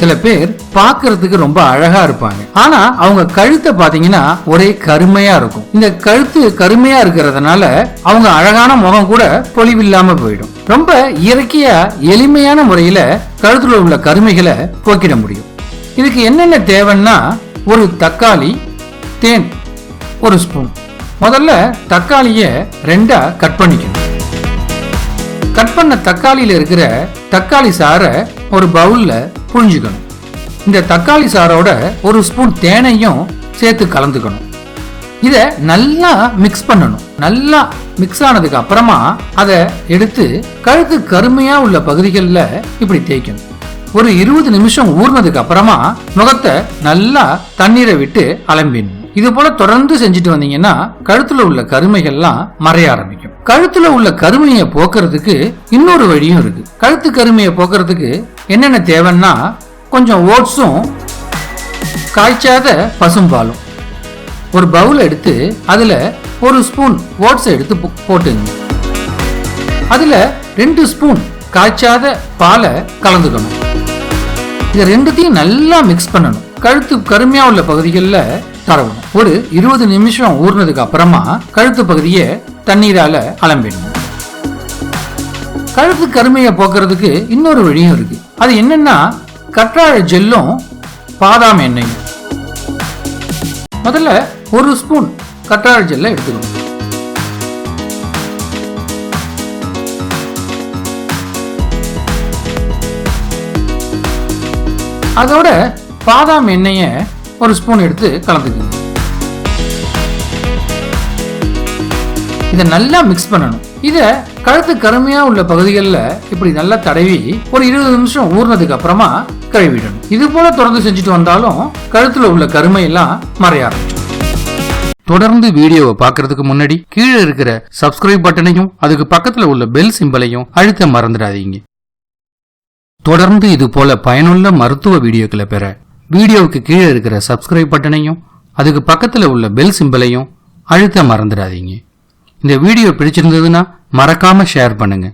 சில பேர் பார்க்கிறதுக்கு ரொம்ப அழகா இருப்பாங்க, ஆனா அவங்க கழுத்தை பாத்தீங்கன்னா ஒரே கருமையா இருக்கும். இந்த கழுத்து கருமையா இருக்கிறதுனால அவங்க அழகான முகம் கூட பொலிவில்லாம போயிடும். ரொம்ப இயற்கையா எளிமையான முறையில கழுத்துல உள்ள கருமைகளை போக்கிட முடியும். இதுக்கு என்னென்ன தேவைன்னா, ஒரு தக்காளி, தேன் 1 ஸ்பூன். முதல்ல தக்காளிய 2ஆ கட் பண்ணிக்கணும். கட் பண்ண தக்காளியில இருக்கிற தக்காளி சாறை ஒரு பவுல்ல புழிஞ்சுக்கணும். இந்த தக்காளி சாரோட 1 ஸ்பூன் தேனையும் சேர்த்து கலந்துக்கணும். இத நல்லா மிக்ஸ் பண்ணணும். நல்லா மிக்ஸ் ஆனதுக்கு அப்புறமா அதை எடுத்து கழுத்து கருமையா உள்ள பகுதிகளில் இப்படி தேய்க்கணும். ஒரு 20 நிமிஷம் ஊர்னதுக்கு அப்புறமா முகத்தை நல்லா தண்ணீரை விட்டு அலம்பிடணும். இது போல தொடர்ந்து செஞ்சுட்டு வந்தீங்கன்னா கழுத்துல உள்ள கருமைகள்லாம் மறைய ஆரம்பிக்கும். கழுத்துல உள்ள கருமையை போக்குறதுக்கு இன்னொரு வழியும் இருக்கு. கழுத்து கருமையை போக்குறதுக்கு என்னென்ன தேவைன்னா, கொஞ்சம் ஓட்ஸும் காய்ச்சாத பசும்பாலும். ஒரு பவுல் எடுத்து அதுல 1 ஸ்பூன் ஓட்ஸ் எடுத்து போட்டுங்க. அதுல 2 ஸ்பூன் காய்ச்சாத பாலை கலந்துக்கணும். இது ரெண்டுத்தையும் நல்லா மிக்ஸ் பண்ணணும். கழுத்து கருமையா உள்ள பகுதிகளில் தரவணும். ஒரு 20 நிமிஷம் ஊர்னதுக்கு அப்புறமா கழுத்து பகுதியை தண்ணீரால அலம்பிடணும். கழுத்து கருமையை போக்குறதுக்கு இன்னொரு வழியும் இருக்கு. அது என்னன்னா, கற்றாழை ஜெல்லும் பாதாம் எண்ணெயும். முதல்ல 1 ஸ்பூன் கற்றாழை ஜெல்லை எடுத்துக்கணும். அதோட பாதாம் எண்ணெயை 1 ஸ்பூன் எடுத்து கலந்துக்கணும். இதை நல்லா மிக்ஸ் பண்ணணும். இத கழுத்து கருமையா உள்ள பகுதிகளில் இப்படி நல்லா தடவி ஒரு 20 நிமிஷம் ஊர்னதுக்கு அப்புறமா கழுவிடணும். இது போல தொடர்ந்து செஞ்சுட்டு வந்தாலும் கழுத்துல உள்ள கருமை எல்லாம் மறைய ஆரம்பிக்கும். தொடர்ந்து வீடியோவை பார்க்கறதுக்கு முன்னாடி கீழே இருக்கிற சப்ஸ்கிரைப் பட்டனையும் அதுக்கு பக்கத்துல உள்ள பெல் சிம்பலையும் அழுத்த மறந்துடாதீங்க. தொடர்ந்து இது போல பயனுள்ள மருத்துவ வீடியோக்களை பெற வீடியோவுக்கு கீழே இருக்கிற சப்ஸ்கிரைப் பட்டனையும் அதுக்கு பக்கத்துல உள்ள பெல் சிம்பலையும் அழுத்த மறந்துடாதீங்க. இந்த வீடியோ பிடிச்சிருந்ததுன்னா மறக்காம ஷேர் பண்ணுங்க.